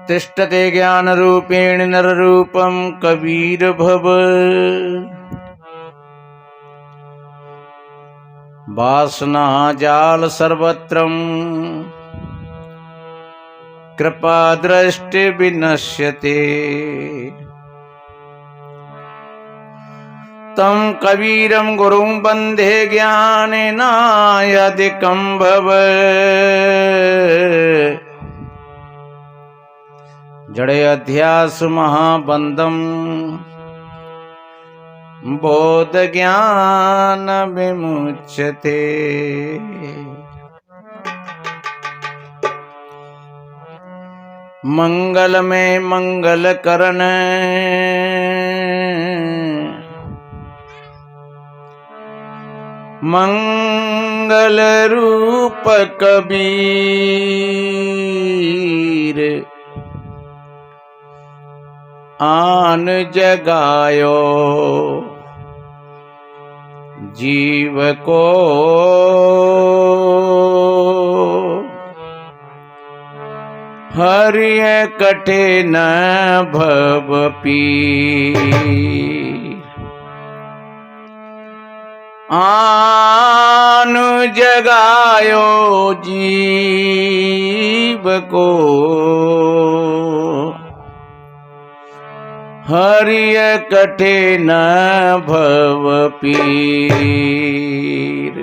तिष्ठते ज्ञान रूपेण नर रूपम कबीर भव। वासना जाल सर्वत्रम कृपा दृष्टि विनश्यते। तम कबीरम गुरुं वंदे ज्ञानेनायधिकं भव। जड़े अध्यास महाबंधम बोध ज्ञान विमुच्यते। मंगल में मंगल करन मंगल रूप कबीर। आन जगायो जीव को हरिय कठिन भव पीर। आन जगायो जीव को हरिय कठिन भव पीर।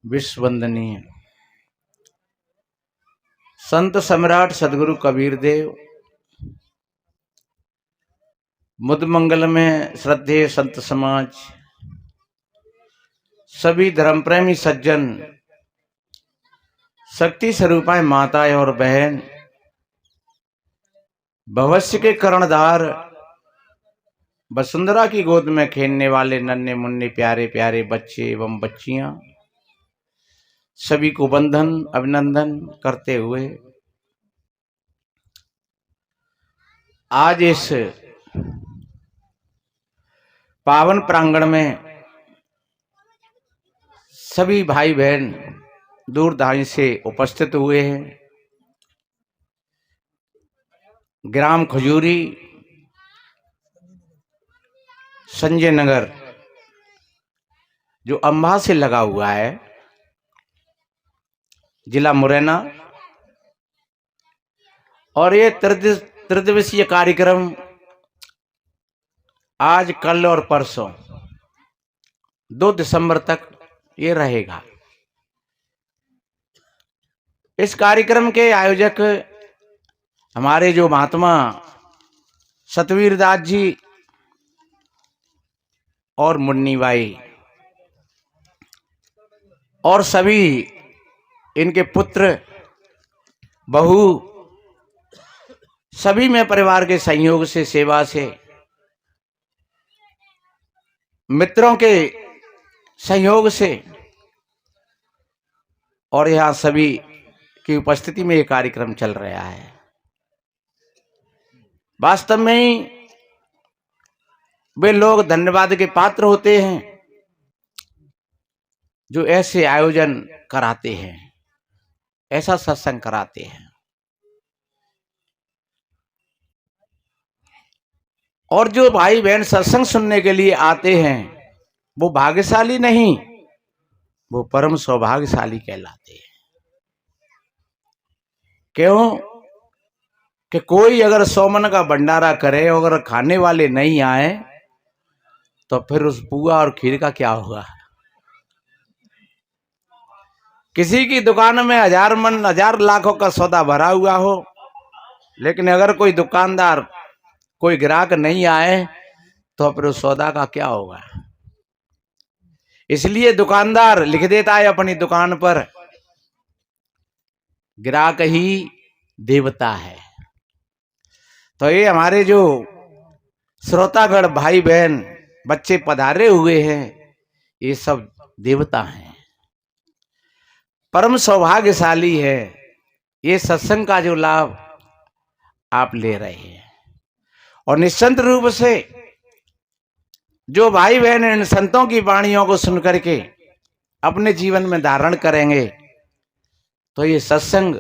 विश्ववंदनीय संत सम्राट सदगुरु कबीर देव, मुदमंगल में श्रद्धेय संत समाज, सभी धर्म प्रेमी सज्जन, शक्ति स्वरूपाएं माताएं और बहन, भविष्य के कर्णधार, वसुंधरा की गोद में खेलने वाले नन्हे मुन्ने प्यारे प्यारे बच्चे एवं बच्चियां, सभी को वंदन अभिनंदन करते हुए आज इस पावन प्रांगण में सभी भाई बहन दूर दराज से उपस्थित हुए हैं। ग्राम खजूरी, संजय नगर, जो अंबा से लगा हुआ है, जिला मुरैना, और ये त्रिदिवसीय कार्यक्रम आज कल और परसों 2 दिसंबर तक ये रहेगा। इस कार्यक्रम के आयोजक हमारे जो महात्मा सतवीर दास जी और मुन्नी बाई और सभी इनके पुत्र बहू, सभी में परिवार के सहयोग से, सेवा से, मित्रों के सहयोग से और यहाँ सभी की उपस्थिति में ये कार्यक्रम चल रहा है। वास्तव में ही वे लोग धन्यवाद के पात्र होते हैं जो ऐसे आयोजन कराते हैं, ऐसा सत्संग कराते हैं। और जो भाई बहन सत्संग सुनने के लिए आते हैं वो भाग्यशाली नहीं, वो परम सौभाग्यशाली कहलाते हैं। क्यों कि कोई अगर 100 मन का भंडारा करे, अगर खाने वाले नहीं आए तो फिर उस पुआ और खीर का क्या होगा। किसी की दुकान में 1000 मन 1000 लाखों का सौदा भरा हुआ हो, लेकिन अगर कोई दुकानदार, कोई ग्राहक नहीं आए तो फिर उस सौदा का क्या होगा। इसलिए दुकानदार लिख देता है अपनी दुकान पर, ग्राहक ही देवता है। तो ये हमारे जो श्रोतागण भाई बहन बच्चे पधारे हुए हैं, ये सब देवता हैं, परम सौभाग्यशाली है। ये सत्संग का जो लाभ आप ले रहे हैं, और निश्चित रूप से जो भाई बहन इन संतों की वाणियों को सुनकर के अपने जीवन में धारण करेंगे, तो ये सत्संग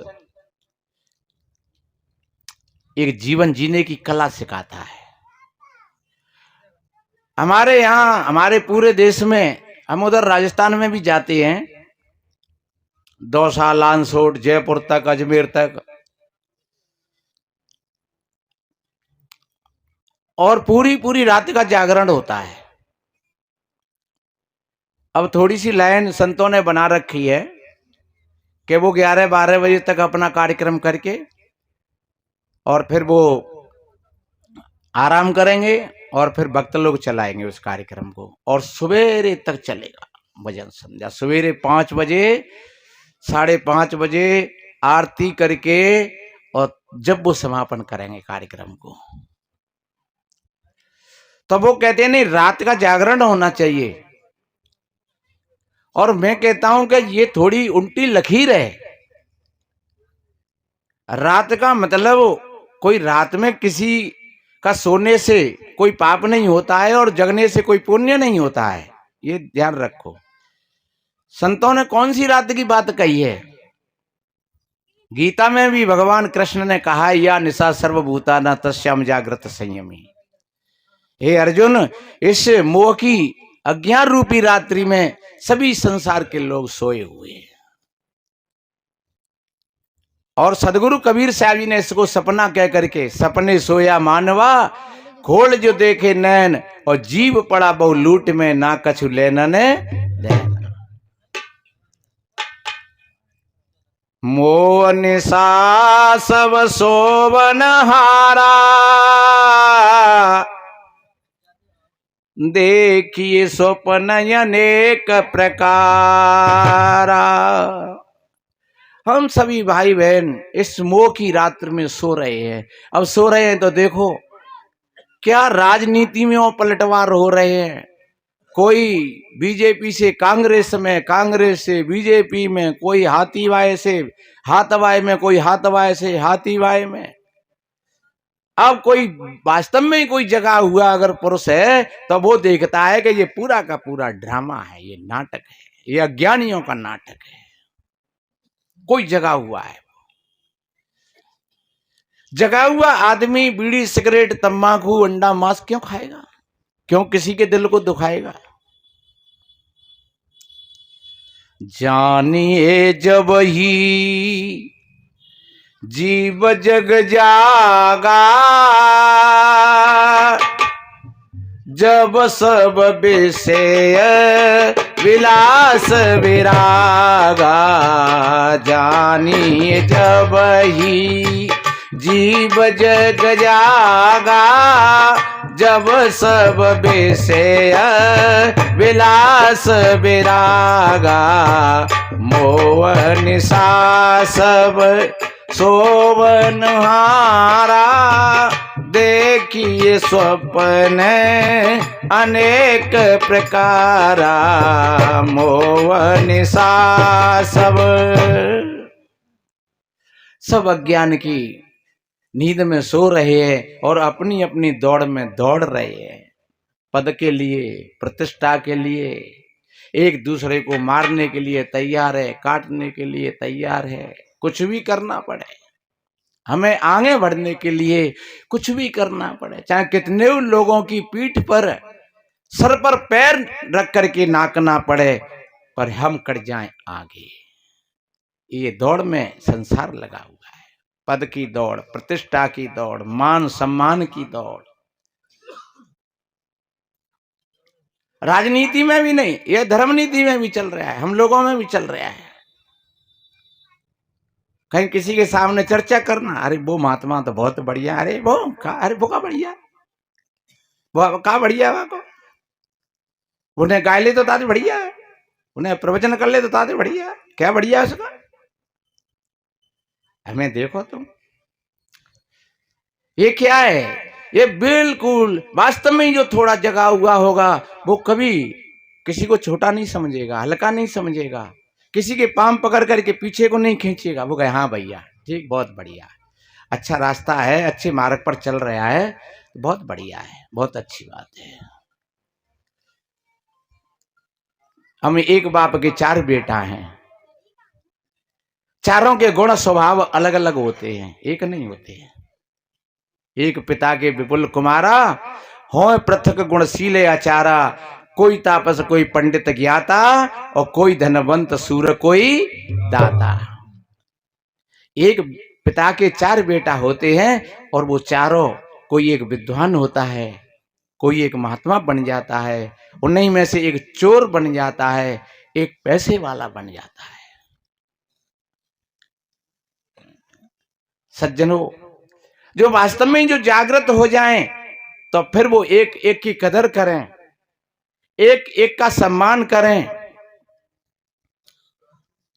एक जीवन जीने की कला सिखाता है। हमारे यहाँ, हमारे पूरे देश में, हम उधर राजस्थान में भी जाते हैं, दौसा, लानसोट, जयपुर तक, अजमेर तक, और पूरी पूरी रात का जागरण होता है। अब थोड़ी सी लाइन संतों ने बना रखी है कि वो 11-12 बजे तक अपना कार्यक्रम करके और फिर वो आराम करेंगे और फिर भक्त लोग चलाएंगे उस कार्यक्रम को, और सवेरे तक चलेगा भजन संध्या। सवेरे 5 बजे, 5:30 बजे आरती करके, और जब वो समापन करेंगे कार्यक्रम को, तो वो कहते हैं नहीं, रात का जागरण होना चाहिए। और मैं कहता हूं कि ये थोड़ी उल्टी लकीर है। रात का मतलब, कोई रात में किसी का सोने से कोई पाप नहीं होता है और जगने से कोई पुण्य नहीं होता है, ये ध्यान रखो। संतों ने कौन सी रात की बात कही है? गीता में भी भगवान कृष्ण ने कहा है, या निशा सर्वभूतानां तस्याम जागृत संयमी। हे अर्जुन, इस मोह की अज्ञान रूपी रात्रि में सभी संसार के लोग सोए हुए हैं। और सदगुरु कबीर साहब जी ने इसको सपना कह करके, सपने सोया मानवा खोल जो देखे नैन, और जीव पड़ा बहु लूट में ना कछु लेना ने देना। मोह निशा सब सोवन हारा, देखिए स्वप्न अनेक प्रकारा। हम सभी भाई बहन इस मोह की रात्रि में सो रहे हैं। अब सो रहे हैं तो देखो क्या राजनीति में वो पलटवार हो रहे हैं। कोई बीजेपी से कांग्रेस में, कांग्रेस से बीजेपी में, कोई हाथीवाए से हाथवाए में, कोई हाथवाए से हाथीवाए में। अब कोई वास्तव में कोई जगा हुआ अगर पुरुष है तो वो देखता है कि ये पूरा का पूरा ड्रामा है, ये नाटक है, ये अज्ञानियों का नाटक है। कोई जगा हुआ है। जगा हुआ आदमी बीड़ी, सिगरेट, तंबाकू, अंडा, मांस क्यों खाएगा? क्यों किसी के दिल को दुखाएगा? जानिए जब ही जीव जग जागा, जब सब विषय विलास विरागा। जानिए जब ही जीव जग जागा, जब सब विषय विलास विरागा। मोह निशा सब सोवन हारा, देखिए स्वप्न अनेक प्रकारा। मोह निशा सब अज्ञान की नींद में सो रहे हैं और अपनी अपनी दौड़ में दौड़ रहे हैं। पद के लिए, प्रतिष्ठा के लिए, एक दूसरे को मारने के लिए तैयार है, काटने के लिए तैयार है। कुछ भी करना पड़े, हमें आगे बढ़ने के लिए कुछ भी करना पड़े, चाहे कितने लोगों की पीठ पर, सर पर पैर रख करके नाकना पड़े, पर हम कट जाएं आगे। ये दौड़ में संसार लगा हुआ है। पद की दौड़, प्रतिष्ठा की दौड़, मान सम्मान की दौड़। राजनीति में भी नहीं, यह धर्म नीति में भी चल रहा है, हम लोगों में भी चल रहा है। कहीं किसी के सामने चर्चा करना, अरे वो महात्मा तो बहुत बढ़िया, अरे वो का बढ़िया, वो का बढ़िया, वो उन्हें गाय ले तो ताते बढ़िया है, उन्हें प्रवचन कर ले तो ताते बढ़िया, क्या बढ़िया है उसका? हमें देखो तुम, ये क्या है? ये बिल्कुल वास्तव में जो थोड़ा जगा हुआ होगा वो कभी किसी को छोटा नहीं समझेगा, हल्का नहीं समझेगा, किसी के पांव पकड़ करके पीछे को नहीं खींचेगा। वो कहे हाँ भैया ठीक, बहुत बढ़िया, अच्छा रास्ता है, अच्छे मार्ग पर चल रहा है, बहुत बढ़िया है, बहुत अच्छी बात है। हम एक बाप के 4 बेटा हैं, चारों के गुण स्वभाव अलग अलग होते हैं, एक नहीं होते हैं। एक पिता के विपुल कुमारा हो पृथक गुणशीले आचारा, कोई तापस कोई पंडित ज्ञाता और कोई धनवंत सूर कोई दाता। एक पिता के चार बेटा होते हैं और वो चारों, कोई एक विद्वान होता है, कोई एक महात्मा बन जाता है, उन्हीं में से एक चोर बन जाता है, एक पैसे वाला बन जाता है। सज्जनों, जो वास्तव में जो जागृत हो जाएं तो फिर वो एक एक की कदर करें, एक एक का सम्मान करें,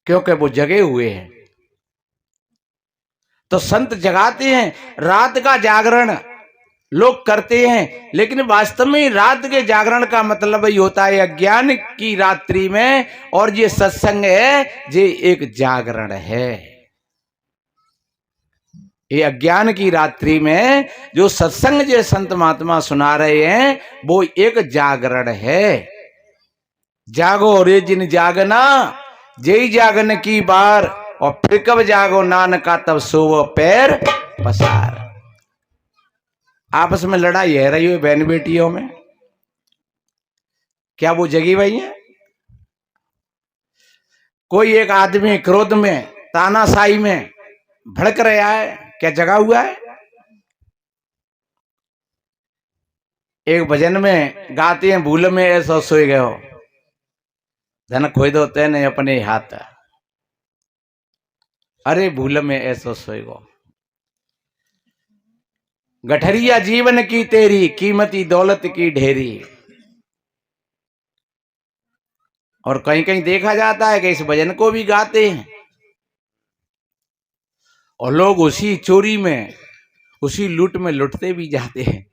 क्योंकि वो जगे हुए हैं। तो संत जगाते हैं, रात का जागरण लोग करते हैं, लेकिन वास्तव में रात के जागरण का मतलब ही होता है अज्ञान की रात्रि में, और ये सत्संग है, ये एक जागरण है। ये अज्ञान की रात्रि में जो सत्संग जो संत महात्मा सुना रहे हैं वो एक जागरण है। जागो रे जिन जागना, जय जागन की बार, और फिर कब जागो नानका तब सोवो पैर पसार। आपस में लड़ाई है रही हुई बहन बेटियों में, क्या वो जगी हुई है? कोई एक आदमी क्रोध में तानाशाही में भड़क रहा है, क्या जगा हुआ है? एक भजन में गाते हैं, भूल में ऐसा सोए गए हो, धन खोई दो तेने अपने हाथ, अरे भूल में ऐसा सोए गो। गठरिया जीवन की तेरी, कीमती दौलत की ढेरी। और कहीं कहीं देखा जाता है कि इस भजन को भी गाते हैं और लोग उसी चोरी में, उसी लूट में लुटते भी जाते हैं।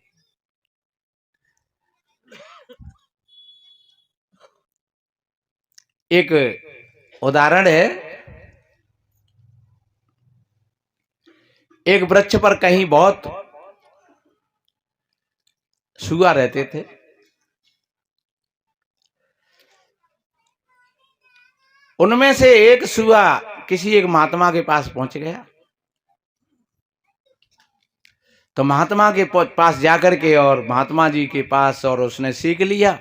एक उदाहरण है, एक वृक्ष पर कहीं बहुत सुआ रहते थे। उनमें से एक सुआ किसी एक महात्मा के पास पहुंच गया। तो महात्मा के पास जाकर के, और महात्मा जी के पास, और उसने सीख लिया।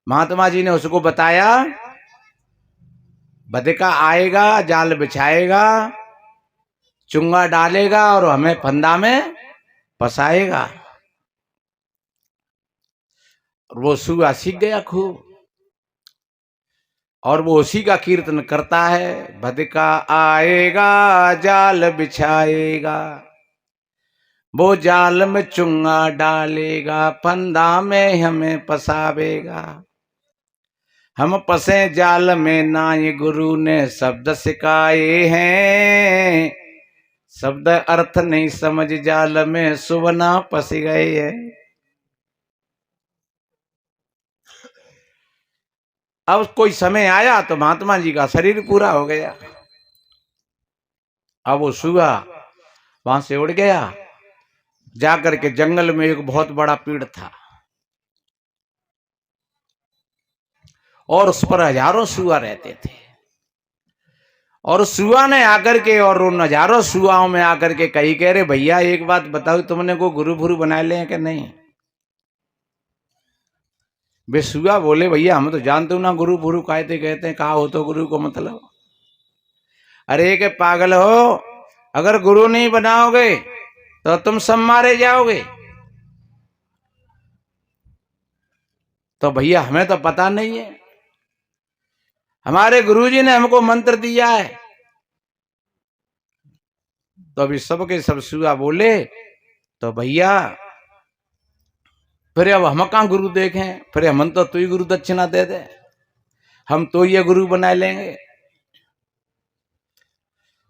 महात्मा जी ने उसको बताया, बधिका आएगा, जाल बिछाएगा, चुंगा डालेगा और हमें फंदा में फंसाएगा। और वो सुआ सीख गया खूब, और वो उसी का कीर्तन करता है, बधिका आएगा जाल बिछाएगा, वो जाल में चुंगा डालेगा, फंदा में हमें फंसावेगा। हम फंसे जाल में ना ये गुरु ने शब्द सिखाए हैं, शब्द अर्थ नहीं समझ जाल में सुवना फंस गए है। अब कोई समय आया तो महात्मा जी का शरीर पूरा हो गया। अब वो सुआ वहां से उड़ गया, जाकर के जंगल में एक बहुत बड़ा पेड़ था, और उस पर हजारों सुआ रहते थे। और सुआ ने आकर के, और उन हजारों सुआओं में आकर के कह रहे, भैया एक बात बताओ, तुमने को गुरु फुरु बना ले हैं कि नहीं? वे सुआ बोले, भैया हम तो जानते हो ना गुरु फुरु कहते कहते हैं, कहा हो तो गुरु को मतलब। अरे के पागल हो, अगर गुरु नहीं बनाओगे तो तुम सब मारे जाओगे। तो भैया हमें तो पता नहीं है, हमारे गुरुजी ने हमको मंत्र दिया है। तो अभी सबके सब सुआ बोले, तो भैया फिर अब हम कहां गुरु देखें, फिर हम तो तू ही गुरु दक्षिणा दे दे, हम तो ये गुरु बना लेंगे।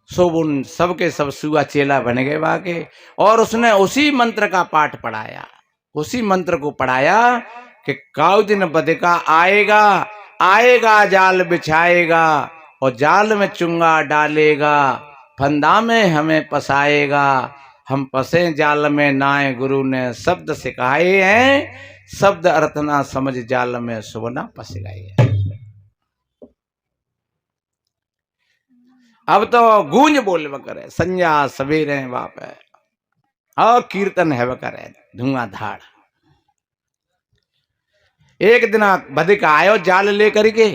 सो उन सबके सब सुआ चेला बन गए वाके, और उसने उसी मंत्र का पाठ पढ़ाया, उसी मंत्र को पढ़ाया कि काउ दिन बधिका आएगा, आएगा जाल बिछाएगा, और जाल में चुंगा डालेगा, फंदा में हमें फंसाएगा। हम फंसे जाल में नाए गुरु ने शब्द सिखाए हैं, शब्द अर्थ ना समझ जाल में सुवना फंस गए। अब तो गूंज बोल करे, संजा सवेरे बाप है, और कीर्तन है करे धुआंधार। एक दिन बधिक आयो जाल लेकर के,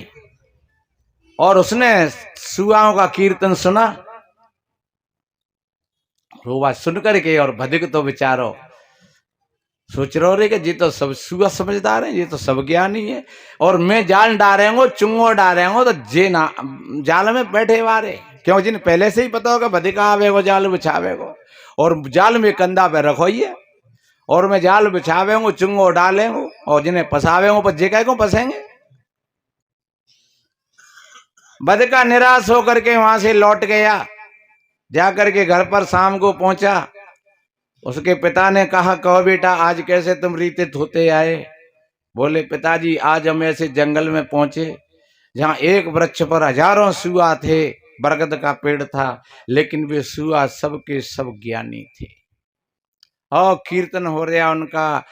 और उसने सुआओं का कीर्तन सुना। वो बात सुन करके और बधिक तो बेचारो सोच रहे रे कि ये तो सब सुआ समझदार है, ये तो सब ज्ञानी है, और मैं जाल डालेंगो चुंगो डालेंगो तो जे ना जाल में बैठे वारे, क्यों जिन्हें पहले से ही पता होगा बधिका आवेगो जाल बिछावेगो, और जाल में कंधा पे रखोइए, और मैं जाल बिछावेंगो चुंगो डालेंगो, और जिन्हें फंसावेंगो पर जे कह को फंसेंगे। बधिका निराश होकर के वहां से लौट गया, जाकर के घर पर शाम को पहुंचा। उसके पिता ने कहा, कहो बेटा आज कैसे तुम रीतित होते आए? बोले पिताजी आज हम ऐसे जंगल में पहुंचे जहां एक वृक्ष पर हजारों सुआ थे, बरगद का पेड़ था, लेकिन वे सुआ सबके सब ज्ञानी थे, और कीर्तन हो रहा उनका।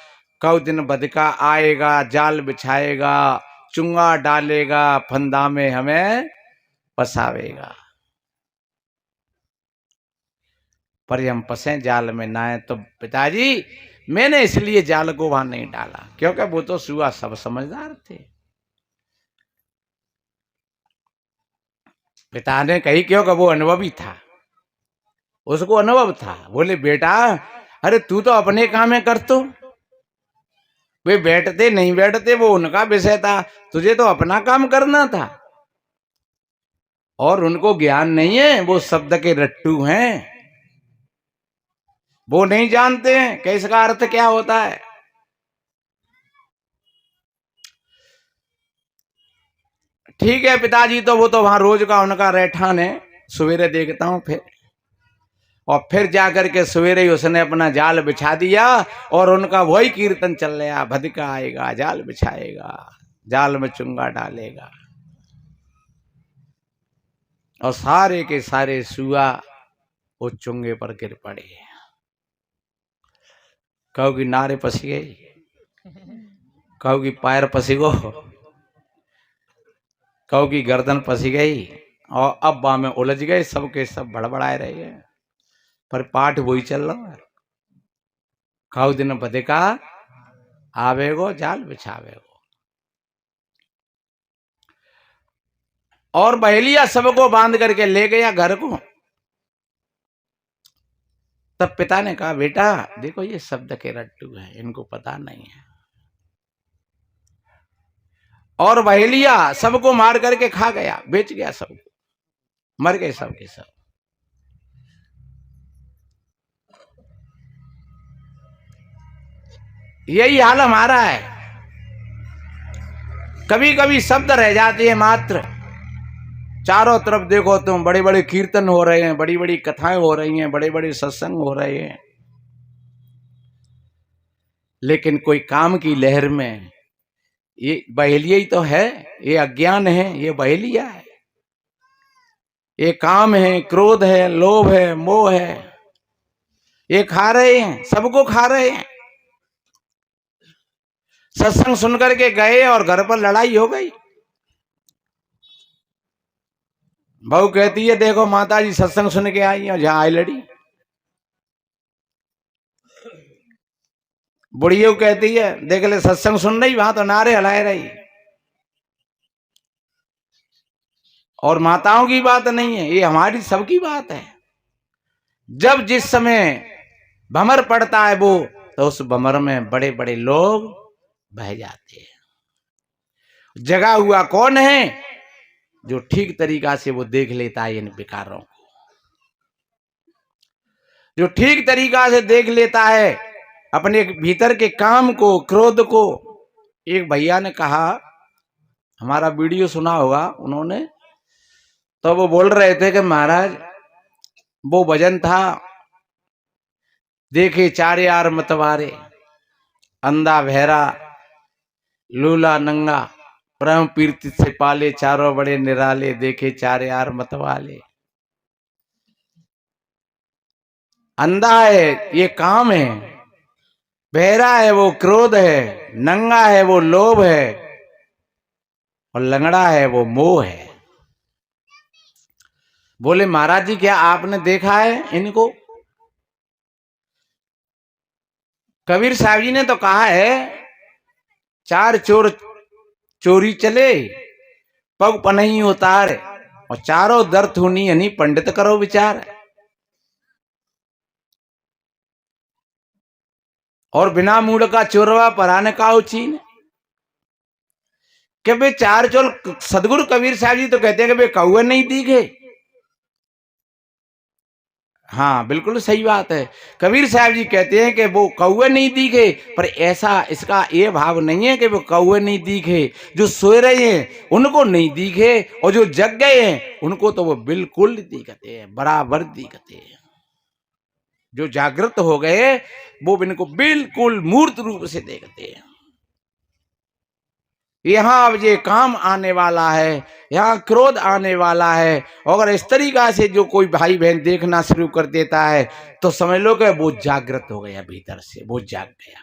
कौ दिन बधिका आएगा, जाल बिछाएगा, चुंगा डालेगा, फंदा में हमें फंसावेगा, पर हम फंसे जाल में ना है। तो पिताजी मैंने इसलिए जाल को वहां नहीं डाला, क्योंकि वो तो सुआ सब समझदार थे। पिता ने कही क्योंकि वो अनुभवी था, उसको अनुभव था। बोले बेटा अरे तू तो अपने काम में कर, तो वे बैठते नहीं बैठते वो उनका विषय था, तुझे तो अपना काम करना था। और उनको ज्ञान नहीं है, वो शब्द के रट्टू हैं, वो नहीं जानते हैं कि इसका अर्थ क्या होता है। ठीक है पिताजी, तो वो तो वहां रोज का उनका रहठान है, सवेरे देखता हूं फिर। और फिर जाकर के सवेरे ही उसने अपना जाल बिछा दिया, और उनका वही कीर्तन चल रहा, बधिका आएगा जाल बिछाएगा, जाल में चुंगा डालेगा, और सारे के सारे सुआ वो चुंगे पर गिर पड़े। कहो कि नारे पसी गई, कहो कि पैर पसी गो, कहो कि गर्दन पसी गई, और अब बा में उलझ गए, सबके सब बड़बड़ाए रहे हैं, पर पाठ वही चल रहा है। कहो दिन बधिका आवेगो जाल बिछावेगो, और बहेलिया सबको बांध करके ले गया घर को। तब पिता ने कहा बेटा देखो ये शब्द के रट्टू है, इनको पता नहीं है, और बहेलिया सबको मार करके खा गया, बेच गया सबको, मर गए सबके सब। यही हाल हमारा है, कभी कभी शब्द रह जाते हैं मात्र। चारों तरफ देखो तुम, बड़े बड़े कीर्तन हो रहे हैं, बड़ी बड़ी कथाएं हो रही हैं, बड़े बड़े सत्संग हो रहे हैं, लेकिन कोई काम की लहर में ये बहेलिया ही तो है, ये अज्ञान है, ये बहेलिया है, ये काम है, क्रोध है, लोभ है, मोह है, ये खा रहे हैं, सबको खा रहे हैं। सत्संग सुनकर के गए और घर पर लड़ाई हो गई। बहू कहती है देखो माता जी सत्संग सुन के आई और जहां आई लड़ी। बुढ़िया कहती है देख ले सत्संग सुन रही, वहां तो नारे हलाए रही। और माताओं की बात नहीं है, ये हमारी सबकी बात है। जब जिस समय भमर पड़ता है वो, तो उस भमर में बड़े बड़े लोग बह जाते हैं। जगा हुआ कौन है? जो ठीक तरीका से वो देख लेता है इन विकारों को, जो ठीक तरीका से देख लेता है अपने भीतर के काम को, क्रोध को। एक भैया ने कहा, हमारा वीडियो सुना होगा उन्होंने, तो वो बोल रहे थे कि महाराज वो भजन था, देखे चार यार मतवारे, अंधा बहरा लूला नंगा, परम कीर्ति से पाले, चारों बड़े निराले, देखे चार यार मतवाले। अंधा है ये काम है, बहरा है वो क्रोध है, नंगा है वो लोभ है, और लंगड़ा है वो मोह है। बोले महाराज जी क्या आपने देखा है इनको? कबीर साहब जी ने तो कहा है, चार चोर चोरी चले, पग पनही उतार, और चारों दर थूनी यानी पंडित करो विचार। और बिना मूड का चोरवा पराने का उचीन। कि भाई चार चोर, सदगुरु कबीर साहब जी तो कहते हैं कि भाई कौवे नहीं दिखे। हाँ बिल्कुल सही बात है। कबीर साहब जी कहते हैं कि वो कौवे नहीं दिखे, पर ऐसा इसका ये भाव नहीं है कि वो कौवे नहीं दिखे, जो सोए रहे हैं उनको नहीं दिखे, और जो जग गए हैं उनको तो वो बिल्कुल दिखते हैं, बराबर दिखते हैं। जो जागृत हो गए वो इनको बिल्कुल मूर्त रूप से देखते हैं। यहाँ अब ये काम आने वाला है, यहाँ क्रोध आने वाला है, अगर इस तरीका से जो कोई भाई बहन देखना शुरू कर देता है तो समझ लो कि वो जागृत हो गया, भीतर से वो जाग गया।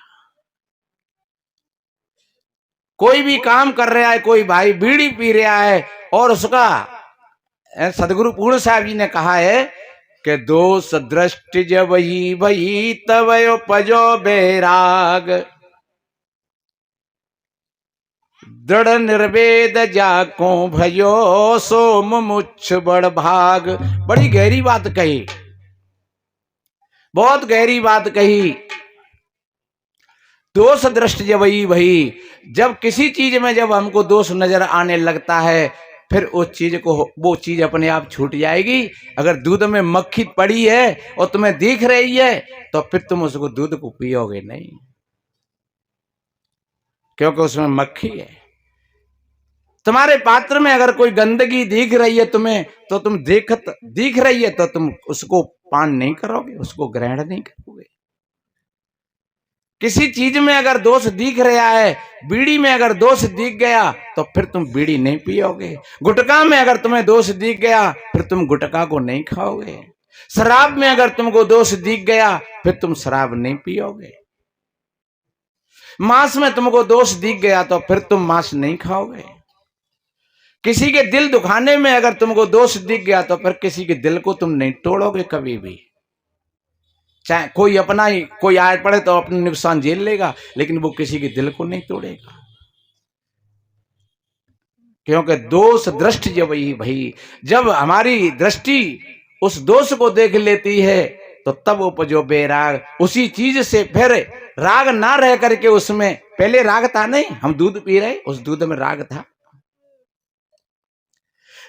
कोई भी काम कर रहा है, कोई भाई बीड़ी पी रहा है, और उसका सदगुरु पूर्ण साहब जी ने कहा है कि दोष दृष्टि जब ही भई तब उपजो बैराग, दृढ़ निर्वेद जाको भयो सोम मुच्छ बड़ भाग। बड़ी गहरी बात कही, बहुत गहरी बात कही। दोष दृष्टि जब ही भई, जब किसी चीज में जब हमको दोष नजर आने लगता है, फिर उस चीज को, वो चीज अपने आप छूट जाएगी। अगर दूध में मक्खी पड़ी है और तुम्हें दिख रही है तो फिर तुम उसको दूध को पियोगे नहीं, क्योंकि उसमें मक्खी है। तुम्हारे पात्र में अगर कोई गंदगी दिख रही है तुम्हें, तो तुम दिख रही है तो तुम उसको पान नहीं करोगे, उसको ग्रहण नहीं करोगे। किसी चीज में अगर दोष दिख रहा है, बीड़ी में अगर दोष दिख गया तो फिर तुम बीड़ी नहीं पियोगे। गुटखा में अगर तुम्हें दोष दिख गया फिर तुम गुटखा को नहीं खाओगे। शराब में अगर तुमको दोष दिख गया फिर तुम शराब नहीं पियोगे। मांस में तुमको दोष दिख गया तो फिर तुम मांस नहीं खाओगे। किसी के दिल दुखाने में अगर तुमको दोष दिख गया तो फिर किसी के दिल को तुम नहीं तोड़ोगे कभी भी। चाहे कोई अपना ही कोई आए पड़े तो अपने नुकसान झेल लेगा, लेकिन वो किसी के दिल को नहीं तोड़ेगा, क्योंकि दोष दृष्टि जब भाई, जब हमारी दृष्टि उस दोष को देख लेती है तो तब उपजो बेराग। उसी चीज से फिर राग ना रह करके, उसमें पहले राग था नहीं, हम दूध पी रहे उस दूध में राग था,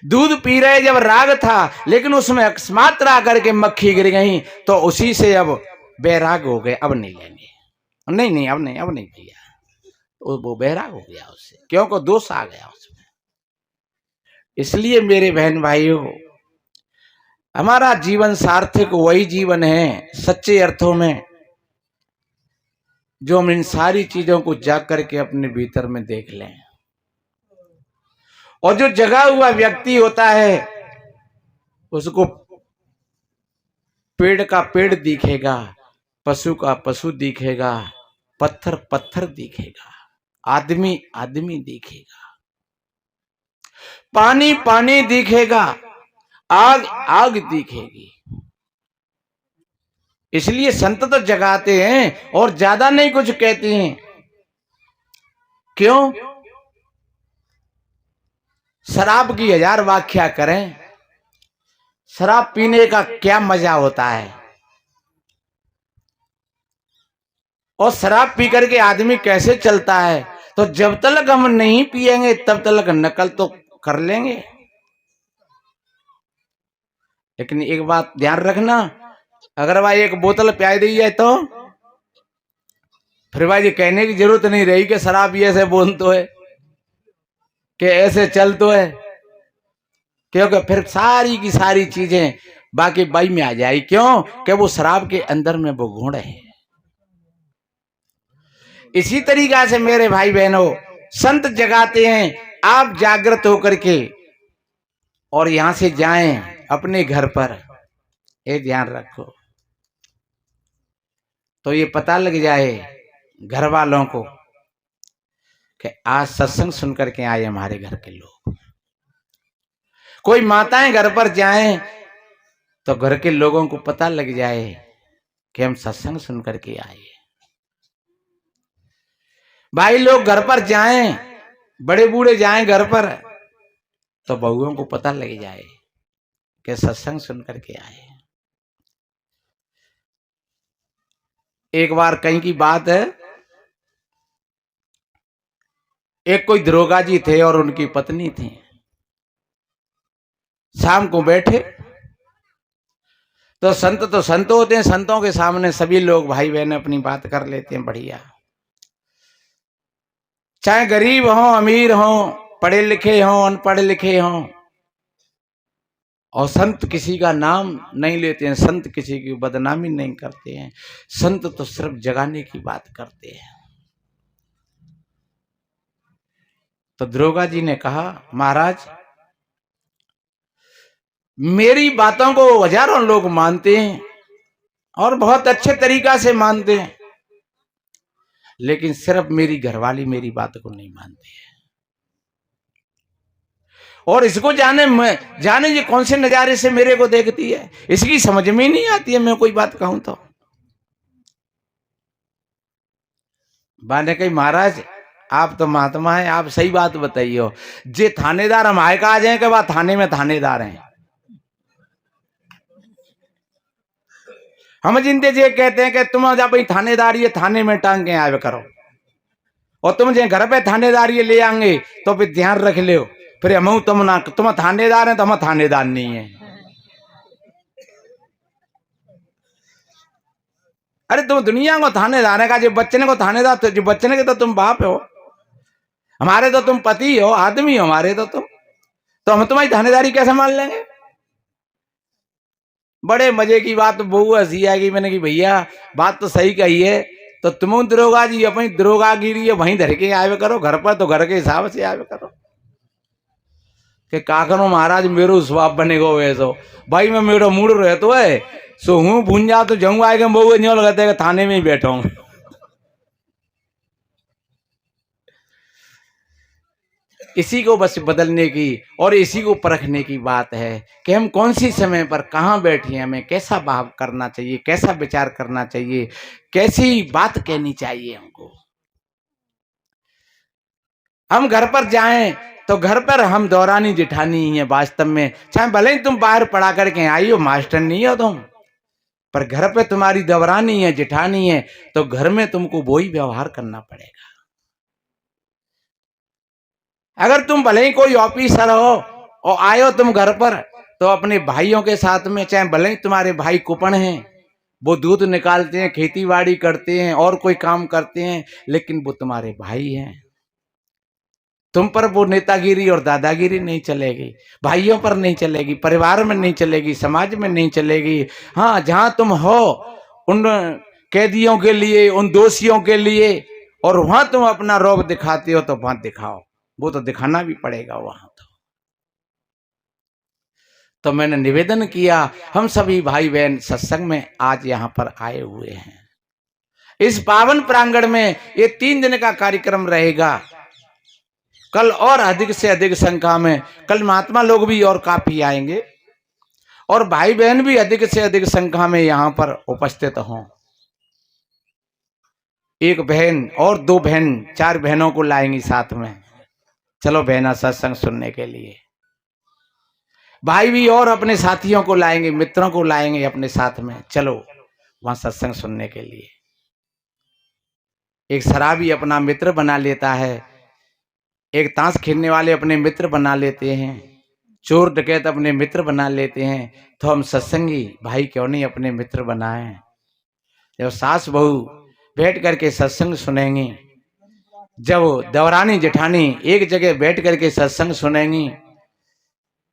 दूध पी रहे जब राग था, लेकिन उसमें अकस्मात रा करके मक्खी गिर गई तो उसी से अब बैराग हो गए, अब नहीं लेंगे, नहीं अब नहीं भैया, वो बैराग हो गया उससे, क्योंकि दोष आ गया उसमें। इसलिए मेरे बहन भाइयों, हमारा जीवन सार्थक वही जीवन है सच्चे अर्थों में जो हम इन सारी चीजों को जाग करके अपने भीतर में देख लें। और जो जगा हुआ व्यक्ति होता है उसको पेड़ का पेड़ दिखेगा, पशु का पशु दिखेगा, पत्थर पत्थर दिखेगा, आदमी आदमी दिखेगा, पानी पानी दिखेगा, आग आग दिखेगी। इसलिए संत तो जगाते हैं और ज्यादा नहीं कुछ कहते हैं। क्यों? शराब की 1000 व्याख्या करें, शराब पीने का क्या मजा होता है, और शराब पी करके आदमी कैसे चलता है। तो जब तक हम नहीं पिएंगे तब तक नकल तो कर लेंगे, लेकिन एक बात ध्यान रखना, अगर भाई एक बोतल प्याई दी है तो फिर भाई ये कहने की जरूरत नहीं रही कि शराब ऐसे बोलते है कि ऐसे चलते है, क्योंकि फिर सारी की सारी चीजें बाकी बाई में आ जाएगी। क्यों? कि वो शराब के अंदर में वो गुण है। इसी तरीका से मेरे भाई बहनों, संत जगाते हैं, आप जागृत होकर के और यहां से जाएं अपने घर पर, ये ध्यान रखो, तो ये पता लग जाए घर वालों को कि आज सत्संग सुन करके आए हमारे घर के लोग। कोई माताएं घर पर जाएं तो घर के लोगों को पता लग जाए कि हम सत्संग सुन करके आए। भाई लोग घर पर जाएं, बड़े बूढ़े जाएं घर पर, तो बहुओं को पता लग जाए कि सत्संग सुन करके आए। एक बार कहीं की बात है, एक कोई दरोगा जी थे और उनकी पत्नी थी। शाम को बैठे तो संत होते हैं, संतों के सामने सभी लोग भाई बहन अपनी बात कर लेते हैं बढ़िया। चाहे गरीब हो अमीर हो, पढ़े लिखे हो अनपढ़े लिखे हो, और संत किसी का नाम नहीं लेते हैं, संत किसी की बदनामी नहीं करते हैं। संत तो सिर्फ जगाने की बात करते हैं। तो दरोगा जी ने कहा, महाराज मेरी बातों को हजारों लोग मानते हैं और बहुत अच्छे तरीका से मानते हैं, लेकिन सिर्फ मेरी घरवाली मेरी बात को नहीं मानती है। और इसको जाने ये कौन से नजारे से मेरे को देखती है, इसकी समझ में ही नहीं आती है मैं कोई बात कहूं तो। बाने कही, महाराज आप तो महात्मा हैं, आप सही बात बताइए। जे थानेदार हम आए कहा जाए कि वह थाने में थानेदार हैं। हम जिनते जे कहते हैं कि तुम जब थानेदार ये थाने में टांग के आवे करो, और तुम जे घर पे थानेदार ये ले आएंगे तो फिर ध्यान रख लो, फिर हम तुम थानेदार हैं तो हम थानेदार नहीं है। अरे तुम दुनिया को थानेदार है का, जो बच्चन को थानेदार, तो जो बच्चन के तो तुम बाप हो, हमारे तो तुम पति हो, आदमी हो हमारे तो तुम, तो हम तुम्हारी थानेदारी कैसे मान लेंगे। बड़े मजे की बात, बहु हंसी आएगी। मैंने कि भैया बात तो सही कही है, तो तुम दरोगा जी अपनी दरोगागिरी वहीं धर के आवे करो, घर पर तो घर के हिसाब से आवे करो। कि का करो महाराज, मेरो स्वभाव बनेगा वैसो। भाई मैं मेरा मूड रहतो है, सो हूँ भूंजा तो जाऊँ आएगा, बहु न्यों लगाते थाने में ही बैठा हूँ। इसी को बस बदलने की और इसी को परखने की बात है कि हम कौन सी समय पर कहाँ बैठे हैं, हमें कैसा भाव करना चाहिए, कैसा विचार करना चाहिए, कैसी बात कहनी चाहिए हमको। हम घर पर जाएं तो घर पर हम दौरानी जिठानी ही है वास्तव में, चाहे भले ही तुम बाहर पढ़ा करके आई हो, मास्टर नहीं हो तुम, पर घर पे तुम्हारी दौरानी है जिठानी है, तो घर में तुमको वही व्यवहार करना पड़ेगा। अगर तुम भले ही कोई ऑफिसर हो और आयो तुम घर पर, तो अपने भाइयों के साथ में, चाहे भले ही तुम्हारे भाई कुपन हैं, वो दूध निकालते हैं, खेती बाड़ी करते हैं और कोई काम करते हैं, लेकिन वो तुम्हारे भाई हैं। तुम पर वो नेतागिरी और दादागिरी नहीं चलेगी, भाइयों पर नहीं चलेगी, परिवार में नहीं चलेगी, समाज में नहीं चलेगी। हाँ, जहां तुम हो उन कैदियों के लिए, उन दोषियों के लिए, और वहां तुम अपना रोब दिखाते हो तो वहां दिखाओ, वो तो दिखाना भी पड़ेगा वहां। तो मैंने निवेदन किया, हम सभी भाई बहन सत्संग में आज यहाँ पर आए हुए हैं। इस पावन प्रांगण में ये 3 दिन का कार्यक्रम रहेगा। कल और अधिक से अधिक संख्या में, कल महात्मा लोग भी और काफी आएंगे और भाई बहन भी अधिक से अधिक संख्या में यहाँ पर उपस्थित हों। एक बहन और 2 बहन, 4 बहनों को लाएंगी साथ में। चलो बहना सत्संग सुनने के लिए। भाई भी और अपने साथियों को लाएंगे, मित्रों को लाएंगे अपने साथ में, चलो वहां सत्संग सुनने के लिए। एक शराबी अपना मित्र बना लेता है, एक ताश खेलने वाले अपने मित्र बना लेते हैं, चोर डकैत अपने मित्र बना लेते हैं, तो हम सत्संगी भाई क्यों नहीं अपने मित्र बनाएं। जब सास बहू बैठ करके सत्संग सुनेंगी, जब दौरानी जेठानी एक जगह बैठ करके सत्संग सुनेंगी,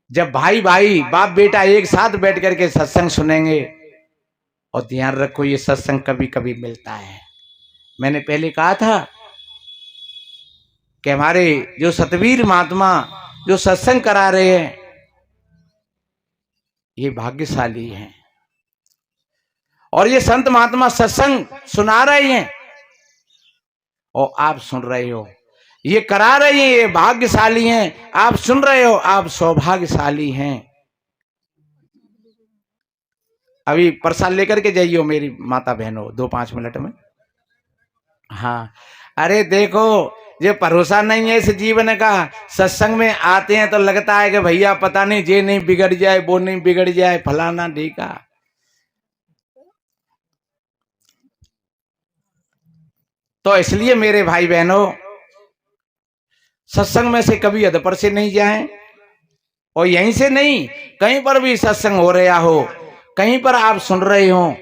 जब भाई भाई बाप बेटा एक साथ बैठ करके सत्संग सुनेंगे, और ध्यान रखो ये सत्संग कभी कभी मिलता है। मैंने पहले कहा था कि हमारे जो सतवीर महात्मा जो सत्संग करा रहे हैं, ये भाग्यशाली हैं, और ये संत महात्मा सत्संग सुना रहे हैं और आप सुन रहे हो। ये करा रही हैं, ये भाग्यशाली हैं। आप सुन रहे हो, आप सौभाग्यशाली हैं। अभी प्रसाद लेकर के जाइयो मेरी माता बहनों 2-5 मिनट में। हाँ, अरे देखो, ये भरोसा नहीं है इस जीवन का। सत्संग में आते हैं तो लगता है कि भैया पता नहीं ये नहीं बिगड़ जाए, वो नहीं बिगड़ जाए, फलाना ढीका। तो इसलिए मेरे भाई बहनों, सत्संग में से कभी अधपर से नहीं जाएं, और यहीं से नहीं, कहीं पर भी सत्संग हो रहा हो, कहीं पर आप सुन रहे हो,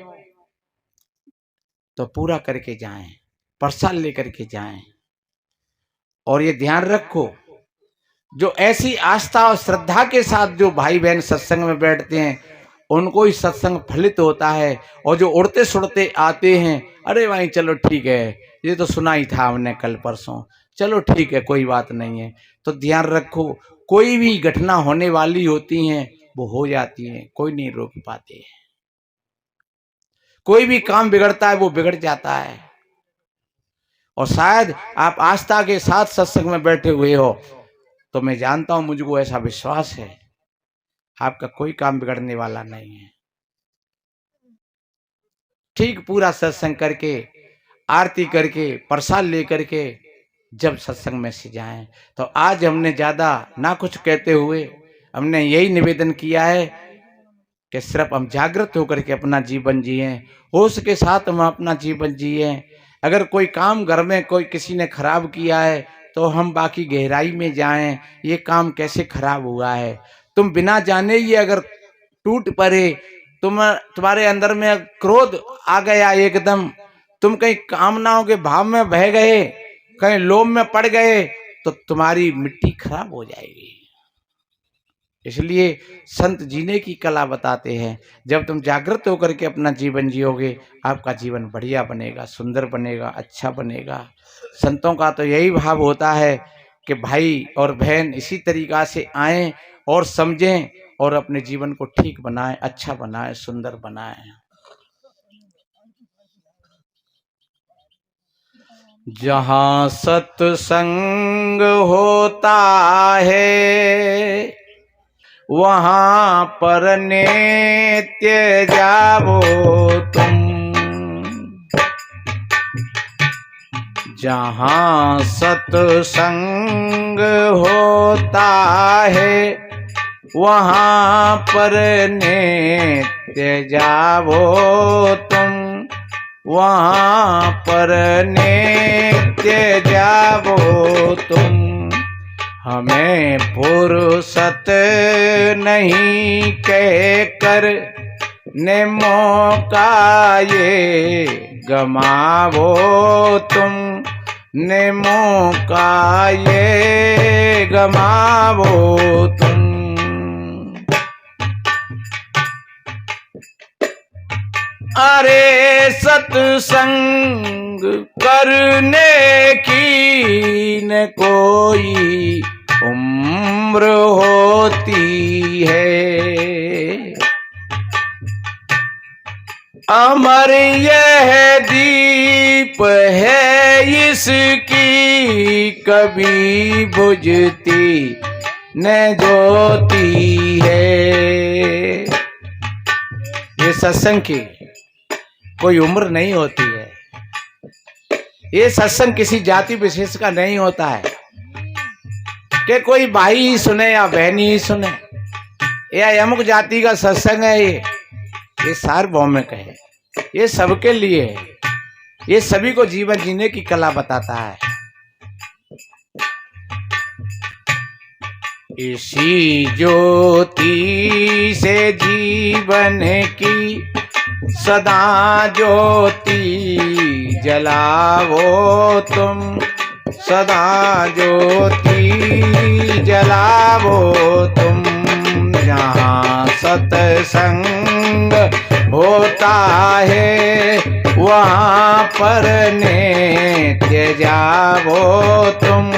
तो पूरा करके जाएं, प्रसाद लेकर के जाएं। और ये ध्यान रखो, जो ऐसी आस्था और श्रद्धा के साथ जो भाई बहन सत्संग में बैठते हैं, उनको ही सत्संग फलित होता है। और जो उड़ते सुड़ते आते हैं, अरे भाई चलो ठीक है, ये तो सुना ही था हमने कल परसों, चलो ठीक है कोई बात नहीं है। तो ध्यान रखो, कोई भी घटना होने वाली होती है वो हो जाती है, कोई नहीं रोक पाते हैं। कोई भी काम बिगड़ता है वो बिगड़ जाता है। और शायद आप आस्था के साथ सत्संग में बैठे हुए हो, तो मैं जानता हूं, मुझको ऐसा विश्वास है, आपका कोई काम बिगड़ने वाला नहीं है। ठीक पूरा सत्संग करके, आरती करके, प्रसाद लेकर के जब सत्संग में से जाएं। तो आज हमने ज्यादा ना कुछ कहते हुए हमने यही निवेदन किया है कि सिर्फ हम जागृत होकर के अपना जीवन जिए, होश के साथ हम अपना जीवन जिए। अगर कोई काम घर में कोई किसी ने खराब किया है, तो हम बाकी गहराई में जाएं, ये काम कैसे खराब हुआ है। तुम बिना जाने ही अगर टूट पड़े, तुम्हारे अंदर में क्रोध आ गया एकदम, तुम कहीं कामनाओं के भाव में बह गए, कहीं लोभ में पड़ गए, तो तुम्हारी मिट्टी खराब हो जाएगी। इसलिए संत जीने की कला बताते हैं, जब तुम जागृत होकर के अपना जीवन जियोगे, आपका जीवन बढ़िया बनेगा, सुंदर बनेगा, अच्छा बनेगा। संतों का तो यही भाव होता है कि भाई और बहन इसी तरीका से आएं और समझें और अपने जीवन को ठीक बनाएं, अच्छा बनाएं, सुंदर बनाएं। जहां सत्संग होता है, वहां पर नित्य जावो तुम। जहां सत्संग होता है, वहां पर नित्य जावो तुम। वहां पर नित्य जावो तुम। हमें फुर्सत नहीं कहकर ने मौका ये गमावो तुम। ने मौका ये गमावो तुम। अरे सत्संग करने की न कोई उम्र होती है। अमर यह दीप है, इसकी कभी बुझती न ज्योति है। ये सत्संग की कोई उम्र नहीं होती है। ये सत्संग किसी जाति विशेष का नहीं होता है कि कोई भाई ही सुने या बहनी ही सुने, या अमुक जाति का सत्संग है। ये सार्वभौमिक है, ये सबके लिए है। ये सभी को जीवन जीने की कला बताता है। इसी ज्योति से जीवन की सदा ज्योति जलावो तुम। सदा ज्योति जलावो तुम। जहाँ सत्संग होता है, वहाँ पर नित्य जावो तुम।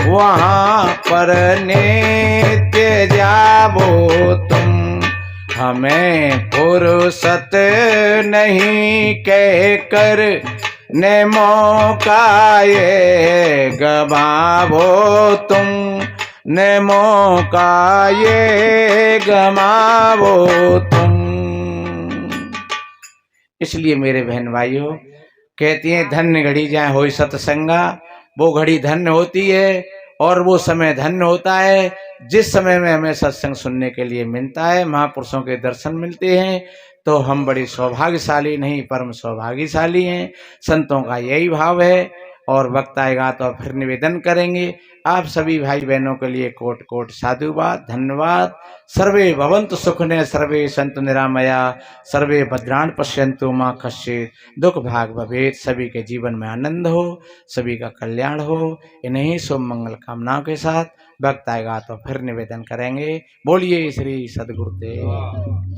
वहाँ पर नित्य जावो तुम। हमें फुर्सत नहीं कहकर ने मौका ये गवावो तुम, ने मौका ये गवावो तुम। इसलिए मेरे बहन भाइयों कहती हैं धन्य घड़ी जाए होई सत्संगा। वो घड़ी धन्य होती है और वो समय धन्य होता है जिस समय में हमें सत्संग सुनने के लिए मिलता है, महापुरुषों के दर्शन मिलते हैं, तो हम बड़े सौभाग्यशाली नहीं परम सौभाग्यशाली हैं। संतों का यही भाव है। और वक्त आएगा तो फिर निवेदन करेंगे। आप सभी भाई बहनों के लिए कोट कोट साधुवाद, धन्यवाद। सर्वे भवन्तु सुखिनः, सर्वे सन्तु निरामया, सर्वे भद्राणि पश्यन्तु मा कश्चित् दुख भाग भवेत्। सभी के जीवन में आनंद हो, सभी का कल्याण हो। इन्हीं शुभ मंगल कामनाओं के साथ वक्त आएगा तो फिर निवेदन करेंगे। बोलिए श्री सद्गुरुदेव।